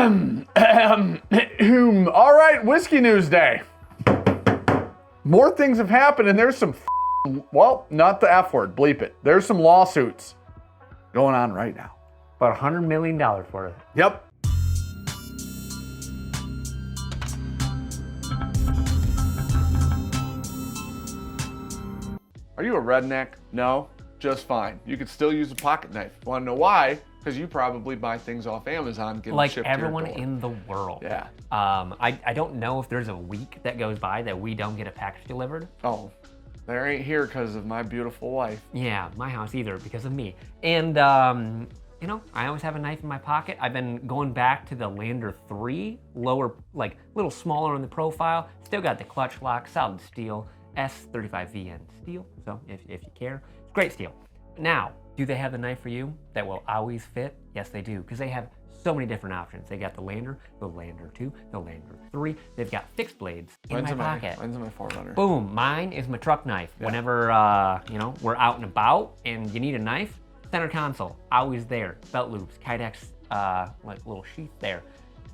All right, whiskey news day. More things have happened, and there's some, well, not the F word, bleep it. There's some lawsuits going on right now. About $100 million worth. Yep. Are you a redneck? No, just fine. You could still use a pocket knife. Want to know why? Because you probably buy things off Amazon, get them Like shipped everyone to your door. in the world. Yeah. I don't know if there's a week that goes by that we don't get a package delivered. Oh, they ain't here because of my beautiful wife. Yeah, my house either because of me. And you know, I always have a knife in my pocket. I've been going back to the Lander 3, lower, like a little smaller on the profile. Still got the clutch lock, solid steel, S35VN steel. So if you care, it's great steel. Now, do they have the knife for you that will always fit? Yes, they do, because they have so many different options. They got the Lander 2, the Lander 3. They've got fixed blades in my pocket. Mine's in my 400. Boom, mine is my truck knife. Yeah. Whenever, you know, we're out and about and you need a knife, center console, always there. Belt loops, Kydex, like little sheath there.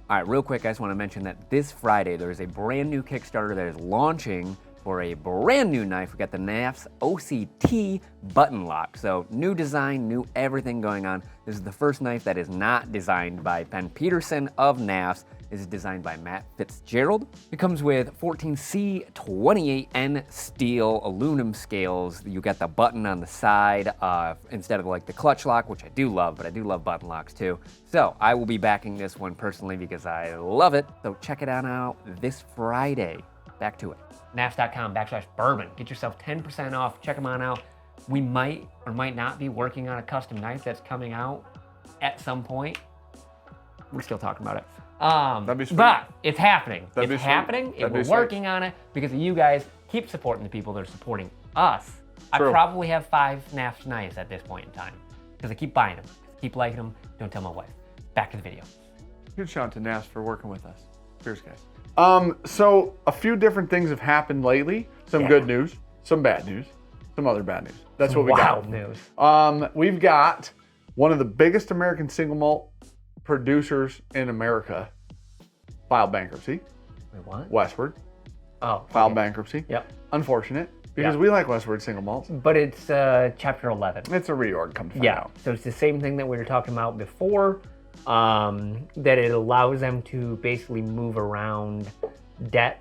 All right, real quick, I just want to mention that this Friday, there is a brand new Kickstarter that is launching for a brand new knife. We got the NAFS OCT button lock. So new design, new everything going on. This is the first knife that is not designed by Ben Peterson of NAFS. This is designed by Matt Fitzgerald. It comes with 14C28N steel aluminum scales. You got the button on the side instead of like the clutch lock, which I do love, but I do love button locks too. So I will be backing this one personally because I love it. So check it out this Friday. Back to it. NAFS.com/bourbon. Get yourself 10% off. Check them on out. We might or might not be working on a custom knife that's coming out at some point. We're still talking about it. That'd be sweet. But it's happening. That'd It's be sweet. happening. That'd be We're sweet. working on it because you guys keep supporting the people that are supporting us. True. I probably have 5 NAFS knives at this point in time because I keep buying them. Keep liking them. Don't tell my wife. Back to the video. Huge shout out to NAFS for working with us. Cheers, guys. So a few different things have happened lately. Some good news, some bad news, some other bad news. That's what we got. Wild news. We've got one of the biggest American single malt producers in America filed bankruptcy. Wait, what? Westward Oh, filed okay. bankruptcy. Yep. Unfortunate because Yeah. we like Westward single malts. But it's chapter 11. It's a reorg, come to find Yeah. out. So it's the same thing that we were talking about before. That it allows them to basically move around debt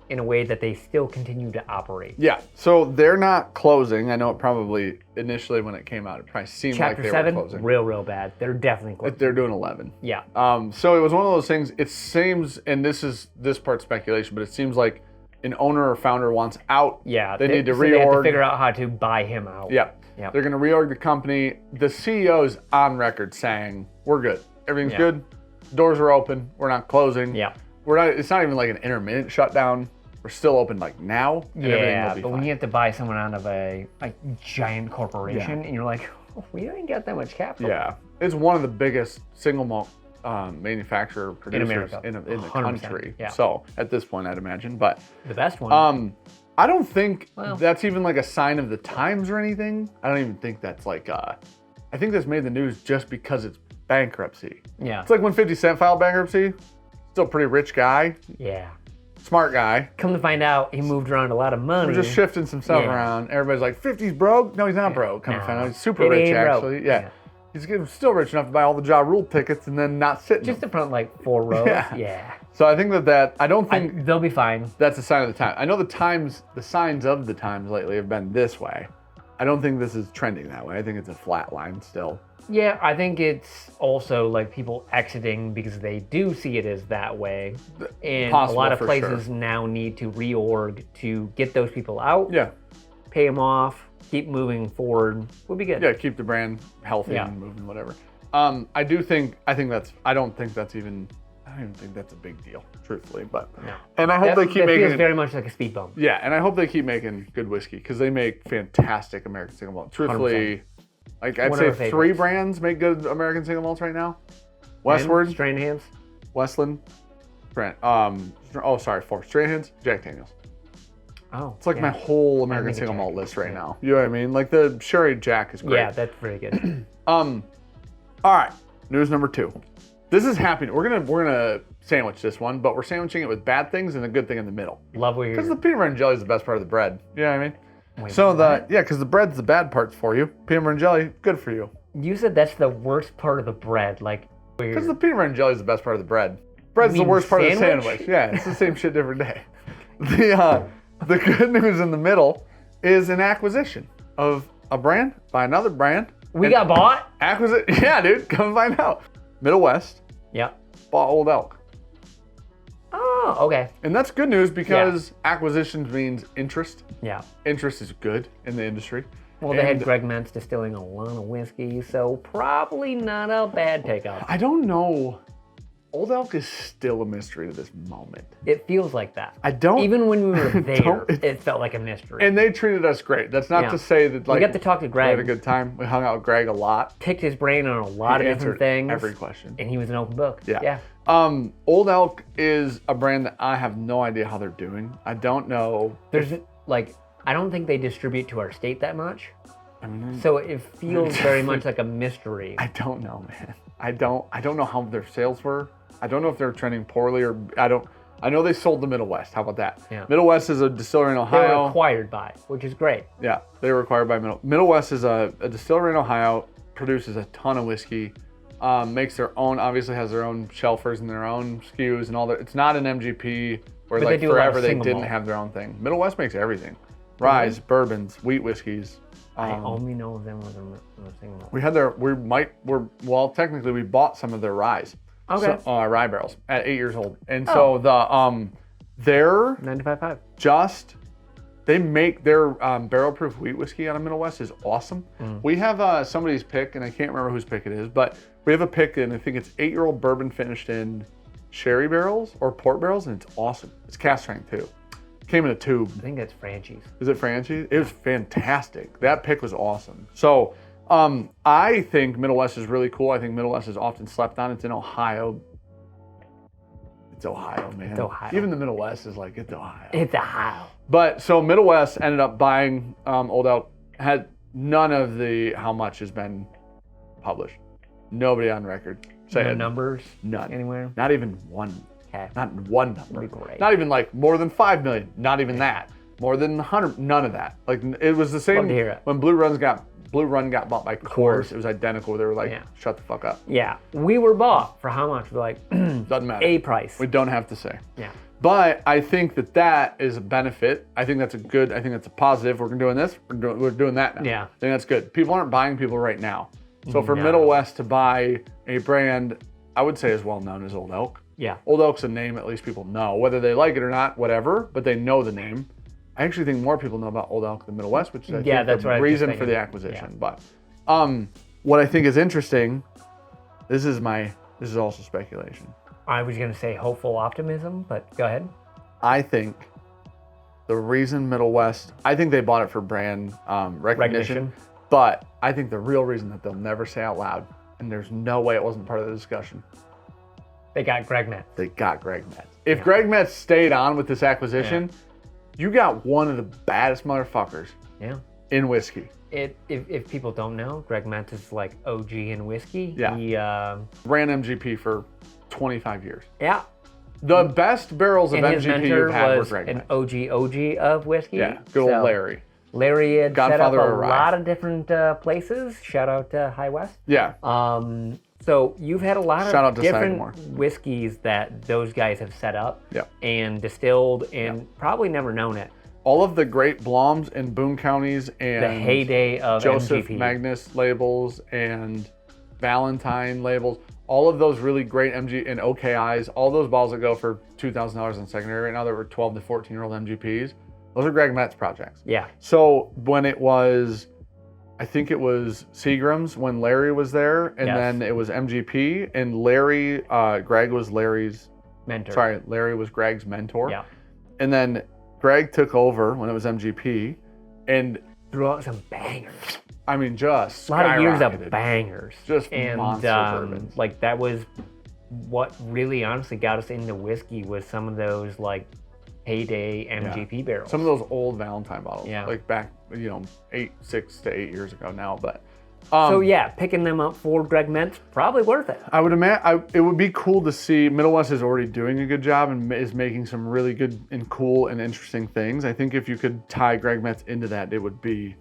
in a way that they still continue to operate. Yeah, so they're not closing. I know it probably initially when it came out, it probably seemed Chapter like they 7, were closing. real bad. They're definitely closing. They're doing 11. Yeah. So it was one of those things. It seems, and this part's speculation, but it seems like an owner or founder wants out. Yeah. They need to so they have to reorg. figure out how to buy him out. Yeah. Yep. They're going to reorg the company. The CEO's on record saying, "We're good. Everything's Yeah. good. Doors are open. We're not closing. Yeah. We're not. It's not even like an intermittent shutdown. We're still open like now. And everything Yeah, will be but when fine." you have to buy someone out of a giant corporation and you're like, oh, we ain't got that much capital. Yeah, it's one of the biggest single malt manufacturer producers America. in the 100%, country. yeah. So at this point, I'd imagine, but The best one. I don't think Well- that's even like a sign of the times or anything. I don't even think that's like. I think this made the news just because it's bankruptcy. Yeah. It's like when 50 Cent filed bankruptcy. Still a pretty rich guy, Yeah. smart guy. Come to find out, he moved around a lot of money. We're just shifting some stuff Yeah. around. Everybody's like, 50's broke? No, he's not broke. Come to find out, he's super It rich ain't broke. actually. Yeah. Yeah. He's still rich enough to buy all the Ja Rule tickets and then not sit in Just them. the front like 4 rows. Yeah. Yeah. So I think I don't think They'll be fine. that's a sign of the time. I know the signs of the times lately have been this way. I don't think this is trending that way. I think it's a flat line still. Yeah, I think it's also like people exiting because they do see it as that way. And Possible, a lot of for places sure. now need to reorg to get those people out, Yeah. pay them off, keep moving forward. We'll be good. Yeah, keep the brand healthy Yeah. and moving, whatever. I don't think that's a big deal, truthfully. But No. and I hope they keep that making feels very much like a speed bump. yeah, and I hope they keep making good whiskey because they make fantastic American single malt. Truthfully, like I'd One say of our 3 favorites. brands make good American single malts right now. Westward, Strain hands. Westland, Brand. 4. Strahan's, Jack Daniels. Oh. It's like my whole American make a single Jack. malt list right now. You know what I mean? Like the Sherry Jack is great. Yeah, that's pretty good. All right. News number 2. This is happening. We're gonna sandwich this one, but we're sandwiching it with bad things and a good thing in the middle. Love what you're. Because the peanut butter and jelly is the best part of the bread. You know what I mean? Wait, So what? because the bread's the bad parts for you. Peanut butter and jelly, good for you. You said that's the worst part of the bread, like. Because the peanut butter and jelly is the best part of the bread. Bread's the worst part of the sandwich. Yeah, it's the same shit, different day. The good news in the middle is an acquisition of a brand by another brand. We got bought? Yeah, dude, come find out. Middle West Yeah. bought Old Elk. Oh, okay. And that's good news because acquisitions means interest. Yeah. Interest is good in the industry. Well, they had Greg Metz distilling a lot of whiskey, so probably not a bad takeoff. I don't know. Old Elk is still a mystery to this moment. It feels like that. I don't. Even when we were there, It- it felt like a mystery. And they treated us great. That's not to say that we like got to talk to we Greg, had a good time. We hung out with Greg a lot. picked his brain on a lot He of different answered things. every question. And he was an open book. Yeah. Old Elk is a brand that I have no idea how they're doing. I don't know. There's like, I don't think they distribute to our state that much. I mean, So it feels very much like a mystery. I don't know, man. I don't know how their sales were. I don't know if they're trending poorly or I know they sold the Middle West. How about that? Yeah. Middle West is a distillery in They Ohio. were acquired by, which is great. Yeah, they were acquired by Middle West is a distillery in Ohio, produces a ton of whiskey, makes their own, obviously has their own shelfers and their own SKUs and all that. It's not an MGP where But like they do a lot of forever they single didn't malt. have their own thing. Middle West makes everything. Rye, bourbons, wheat whiskeys. I only know of them with a single malt. We had technically we bought some of their ryes. Okay. So, rye barrels at 8 years old. And so they're 95.5. they make their barrel proof wheat whiskey out of Middle West is awesome. We have somebody's pick, and I can't remember whose pick it is, but we have a pick, and I think it's 8-year-old bourbon finished in sherry barrels or port barrels, and it's awesome. It's cast strength too. Came in a tube. I think that's Franchi's. Is it Franchi? It was fantastic. That pick was awesome. So I think Middle West is really cool. I think Middle West is often slept on. It's in Ohio. It's Ohio, man. It's Ohio. Even the Middle West is like, it's Ohio. It's Ohio. But so Middle West ended up buying Old Elk. Had none of the how much has been published. Nobody on record. No numbers? None. Anywhere? Not even one. Okay. Not one number. That'd be great. Not even like more than 5 million. Not even that. More than 100. None of that. Like it was the same Love to hear it. when Blue Run got bought by Coors. Coors. It was identical. They were like, Yeah. shut the fuck up. Yeah. We were bought for how much? We're like, Doesn't matter. A price. We don't have to say. Yeah. But I think that is a benefit. I think that's a positive. We're doing this. We're doing that now. Yeah. I think that's good. People aren't buying people right now. So for No. Middle West to buy a brand, I would say as well known as Old Elk. Yeah. Old Elk's a name at least people know. Whether they like it or not, whatever, but they know the name. I actually think more people know about Old Elk than Middle West, which is I think that's the what I was reason just for the thinking. acquisition. But what I think is interesting, this is also speculation. I was going to say hopeful optimism, but go ahead. I think the reason Middle West, I think they bought it for brand recognition, but I think the real reason that they'll never say out loud, and there's no way it wasn't part of the discussion, They got Greg Metz. they got Greg Metz. If Greg Metz stayed on with this acquisition, you got one of the baddest motherfuckers Yeah. in whiskey. If people don't know, Greg Metz is like OG in whiskey. Yeah. He, Ran MGP for 25 years. yeah. The best barrels of And his MGP mentor you've had were was Greg an Metz. OG of whiskey. Yeah, good old So, Larry. Larry had Godfather set of up a rye. lot of different places. Shout out to High West. Yeah. So you've had a lot Shout out of to different Sagamore. whiskeys that those guys have set up Yeah. and distilled and probably never known it. All of the great Bloms in Boone counties and The heyday of Joseph MGP. Magnus labels and Valentine labels, all of those really great MG and OKIs, all those bottles that go for $2,000 in secondary right now that were 12 to 14-year-old MGPs, those are Greg Metz projects. Yeah. So when it was, I think it was Seagram's when Larry was there, and Yes. then it was MGP, and Greg was Larry's Larry was Greg's mentor. Yeah. And then Greg took over when it was MGP, and Threw out some bangers. I mean, just A lot of years skyrocketed. of bangers. Just and monster bourbons. like that was what really honestly got us into whiskey was some of those like heyday MGP barrels. Some of those old Valentine bottles, Yeah. like back, 6 to 8 years ago now. But So yeah, picking them up for Greg Metz, probably worth it. I would imagine it would be cool to see. Middle West is already doing a good job and is making some really good and cool and interesting things. I think if you could tie Greg Metz into that, it would be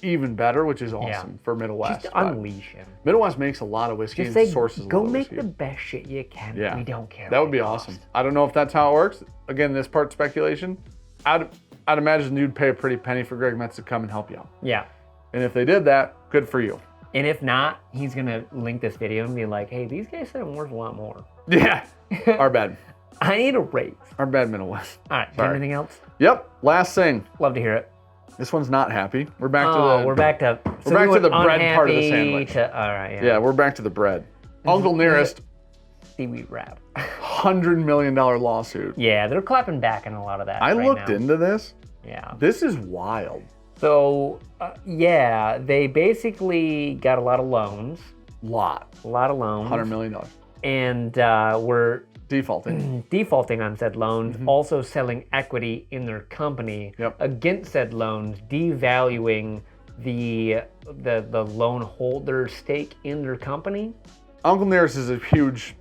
even better, which is awesome for Middle West. Just unleash him. Middle West makes a lot of whiskey Just and say, sources a go lot of make whiskey. the best shit you can. Yeah. We don't care. That would what be it awesome. costs. I don't know if that's how it works. Again, this part's speculation. I'd imagine you'd pay a pretty penny for Greg Metz to come and help you out. Yeah. And if they did that, good for you. And if not, he's gonna link this video and be like, hey, these guys said I'm worth a lot more. Yeah. Our bad. I need a raise. Our bad, Middle West. All right, Sorry. anything else? Yep. Last thing. Love to hear it. This one's not happy. We're back to We're back to the bread part of the unhappy sandwich. all right, yeah. Yeah, we're back to the bread. Uncle Nearest, Seaweed wrap. $100 million lawsuit. Yeah, they're clapping back on a lot of that. I right looked now. into this. Yeah. This is wild. So, yeah, they basically got a lot of loans. A lot of loans. $100 million. And were Defaulting. on said loans, also selling equity in their company against said loans, devaluing the loan holder's stake in their company. Uncle Nearest is a huge,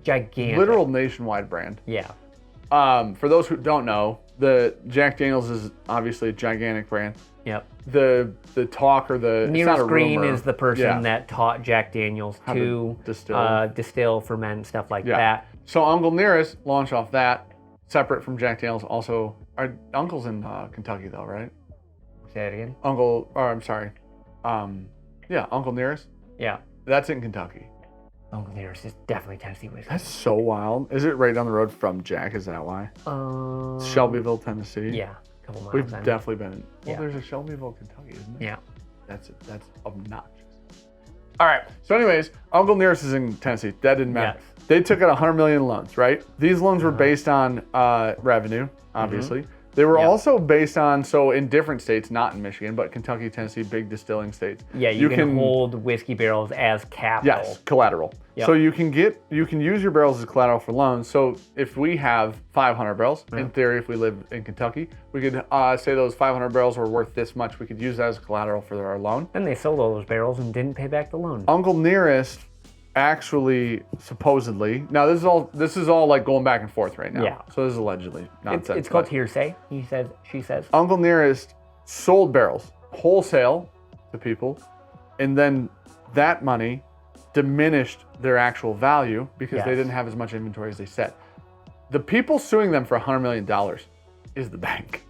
Gigantic. literal nationwide brand. Yeah. For those who don't know, the Jack Daniels is obviously a gigantic brand. Yep. The talk or the Nearest Green is the person Yeah. that taught Jack Daniels How to to distill, ferment, stuff like Yeah. that. So Uncle Nearest launched off that, separate from Jack Daniels. Also, our uncle's in Kentucky though, right? Say it again. Uncle Nearest. Yeah. That's in Kentucky. Uncle Nearest is definitely Tennessee whiskey. That's so wild. Is it right down the road from Jack? Is that why? Shelbyville, Tennessee. Yeah, a couple miles. We've then. definitely been. Well, Yeah. there's a Shelbyville, Kentucky, isn't there? Yeah. That's obnoxious. All right. So, anyways, Uncle Nearest is in Tennessee. That didn't matter. Yes. They took out 100 million loans, right? These loans were based on revenue, obviously. They were also based on, so in different states, not in Michigan, but Kentucky, Tennessee, big distilling states. Yeah, you can hold whiskey barrels as capital. Yes, collateral. Yep. So you can use your barrels as collateral for loans. So if we have 500 barrels, in theory, if we live in Kentucky, we could say those 500 barrels were worth this much. We could use that as collateral for our loan. Then they sold all those barrels and didn't pay back the loan. Uncle Nearest actually, supposedly, now this is all like going back and forth right now. Yeah. So this is allegedly nonsense. It's called hearsay. He says, she says. Uncle Nearest sold barrels wholesale to people, and then that money diminished their actual value because they Yes. didn't have as much inventory as they said. The people suing them for $100 million is the bank.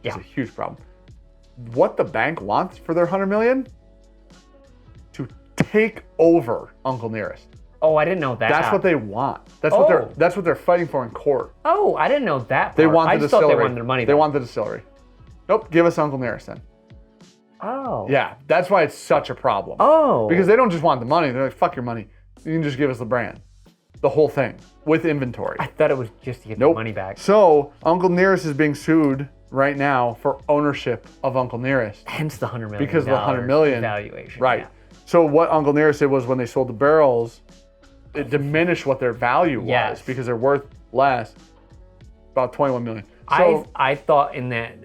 It's Yeah. a huge problem. What the bank wants for their $100 million? To take over Uncle Nearest. Oh, I didn't know that. That's what they want. That's what they're fighting for in court. Oh, I didn't know that part. They want the I just distillery. thought they wanted their money They back. want the distillery. Nope, give us Uncle Nearest then. Oh. Yeah, that's why it's such a problem. Oh. Because they don't just want the money. They're like, fuck your money. You can just give us the brand. The whole thing. With inventory. I thought it was just to get Nope. the money back. So, Uncle Nearest is being sued right now for ownership of Uncle Nearest. Hence the $100 million. Because of the $100 million. valuation. Right. Yeah. So what Uncle Nearest did was when they sold the barrels, it diminished what their value was Yes. because they're worth less, about 21 million. So I thought in that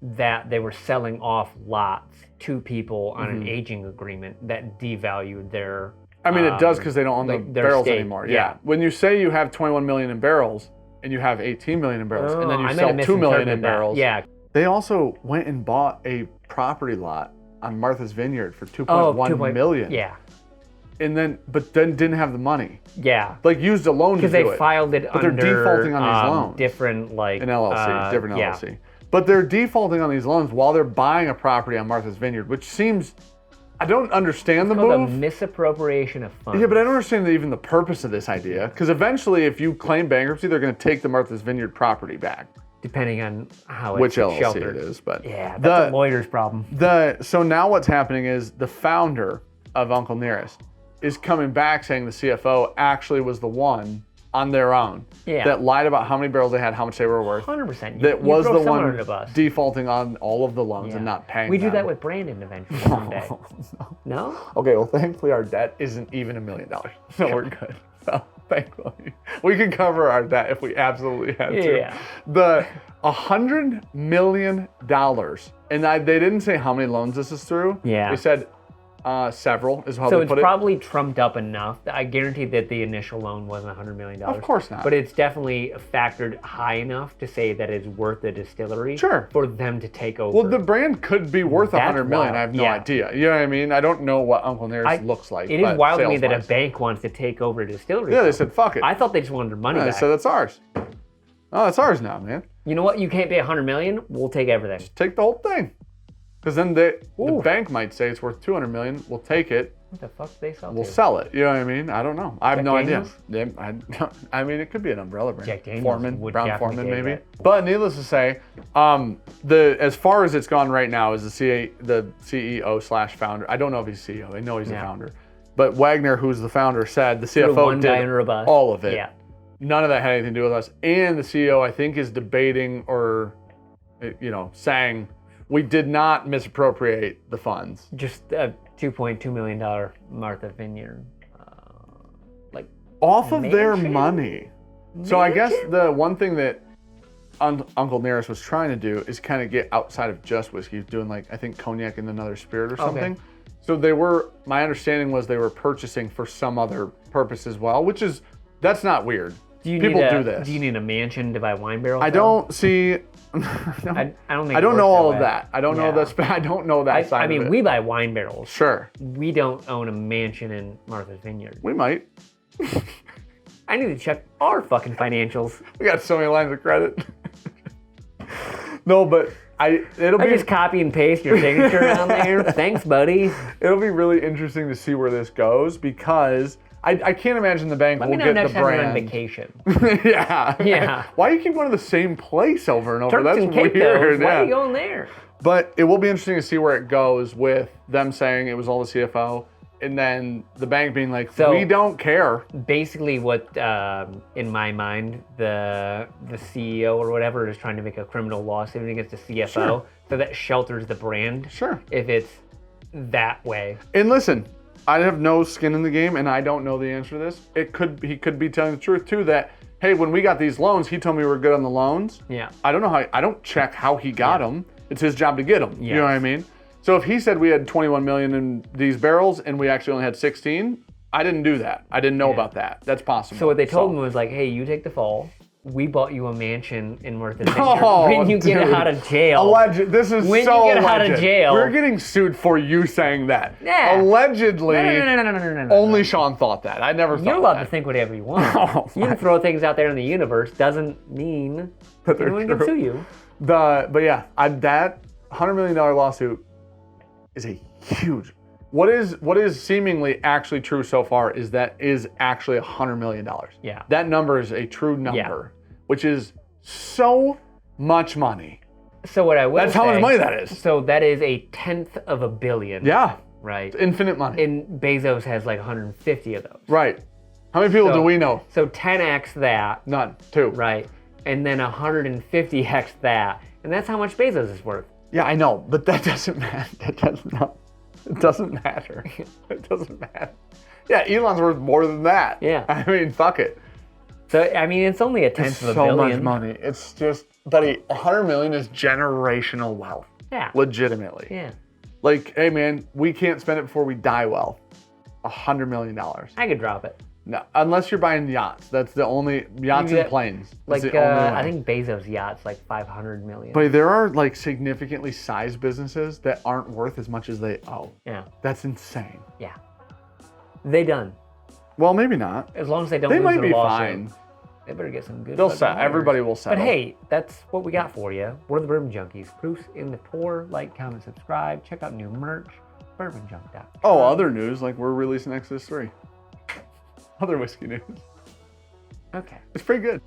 that they were selling off lots to people on an aging agreement that devalued their. I mean, it does because they don't own the their barrels stake, anymore. yeah. When you say you have 21 million in barrels and you have 18 million in barrels, and then I you might sell have 2 million in misinterpreted that. barrels. Yeah. They also went and bought a property lot on Martha's Vineyard for 2.1 2 million. Yeah. But then didn't have the money. Yeah. Like used a loan to do Because it. they filed it But under they're defaulting on these loans. different like An LLC, different yeah. LLC. But they're defaulting on these loans while they're buying a property on Martha's Vineyard, which seems, I don't understand the Called a move. misappropriation of funds. Yeah, but I don't understand even the purpose of this idea. Because eventually, if you claim bankruptcy, they're going to take the Martha's Vineyard property back. Depending on how it's Which LLC sheltered. it is, but Yeah, that's a lawyer's problem. So now what's happening is the founder of Uncle Nearest is coming back saying the CFO actually was the one on their own that lied about how many barrels they had, how much they were worth. 100%. That was the one under the bus. defaulting on all of the loans and not paying We do them. that with Brandon eventually someday. No? Okay, well, thankfully our debt isn't even $1 million, so we're good. So thankfully, We could cover our debt if we absolutely had to. Yeah. The $100 million, and they didn't say how many loans this is through. Yeah. They said several is how So they it's put it. probably trumped up enough. I guarantee that the initial loan wasn't $100 million. Of course not. But it's definitely factored high enough to say that it's worth the distillery Sure. for them to take over. Well, the brand could be worth That's $100 million. wild. I have no Yeah. idea. You know what I mean? I don't know what Uncle Nearest looks like. It is but wild to me that a sales-wise. bank wants to take over a distillery. Yeah, they said, fuck it. I thought they just wanted their money They back. said, that's ours. Oh, it's ours now, man. You know what? You can't pay $100 million. We'll take everything. Take the whole thing. Because then the bank might say it's worth $200 million. We'll take it. What the fuck do they sell? We'll to? sell it. You know what I mean? I don't know. I have Jack no Daniels? idea. Yeah, I mean, it could be an umbrella brand. Jack Daniels Foreman, would Brown definitely Foreman, take maybe. it. But needless to say, as far as it's gone right now is the CEO/founder. I don't know if he's CEO. I know he's the founder. But Wagner, who's the founder, said the CFO one guy under a did bus. all of it. Yeah. None of that had anything to do with us. And the CEO, I think, is debating or, saying we did not misappropriate the funds. Just a $2.2 million Martha Vineyard. Off of their Mansion? money. So I guess Mansion? the one thing that Uncle Nearest was trying to do is kind of get outside of just whiskey. He's doing I think cognac and another spirit or something. So my understanding was they were purchasing for some other purpose as well, that's not weird. People do this. Do you need a mansion to buy wine barrels? I don't see. I don't think. I don't know all of that. I don't know that. I don't know that side I of mean, it. we buy wine barrels. Sure. We don't own a mansion in Martha's Vineyard. We might. I need to check our fucking financials. We got so many lines of credit. No, but it'll I be just copy and paste your signature on there. Thanks, buddy. it'll be really interesting to see where this goes because I can't imagine the bank Let will me know get next the time we're on brand. vacation. Yeah. Yeah. Why do you keep going to the same place over and over? Turks That's and weird. Caicos. Why yeah. are you going there? But it will be interesting to see where it goes with them saying it was all the CFO and then the bank being like, So- we don't care. Basically, what in my mind, the CEO or whatever is trying to make a criminal lawsuit against the CFO, Sure. so that shelters the brand. Sure. If it's that way. And listen, I have no skin in the game, and I don't know the answer to this. He could be telling the truth too. That hey, when we got these loans, he told me we were good on the loans. Yeah. I don't know how. I don't check how he got them. It's his job to get them. You know what I mean? So if he said we had 21 million in these barrels and we actually only had 16, I didn't do that. I didn't know about that. That's possible. So what they told him was like, hey, you take the fall. We bought you a mansion in Martha's Vineyard. Oh, when you get dude. out of jail. Alleged. This is When so you get out of alleged. jail. We're getting sued for you saying that. Yeah. Allegedly. No. Only Sean thought that. I never thought You're allowed that. to think whatever you want. Oh, You can throw things out there in the universe. Doesn't mean That they're anyone can true. sue you. But yeah, that $100 million lawsuit is a huge. What is seemingly actually true so far is that is actually $100 million. Yeah. That number is a true number, which is so much money. So what I will That's how much money that is. So that is 1/10 of a billion. Yeah. Right. It's infinite money. And Bezos has like 150 of those. Right. How many people do we know? So 10x that. None. Two. Right. And then 150x that. And that's how much Bezos is worth. Yeah, I know, but that doesn't matter. It doesn't matter. It doesn't matter. Yeah, Elon's worth more than that. Yeah. I mean, fuck it. So, I mean, it's only 1/10 of a So billion. much money. It's just, buddy, $100 million is generational wealth. Yeah. Legitimately. Yeah. Like, hey man, we can't spend it before we die well. $100 million. I could drop it. No, unless you're buying yachts. That's the only yachts and planes. That's Like, the only way. I think Bezos' yacht's like 500 million. But there are like significantly sized businesses that aren't worth as much as they owe. Yeah. That's insane. Yeah. They done. Well, maybe not. As long as they don't They lose might their be lawsuit. fine. They better get some good. They'll fucking settle. lawyers. Everybody will settle. But hey, that's what we got for you. We're the Bourbon Junkies. Proofs in the pour. Like, comment, subscribe. Check out new merch. Bourbonjunk.com. Oh, other news, like we're releasing Exodus 3. Other whiskey news. Okay. It's pretty good.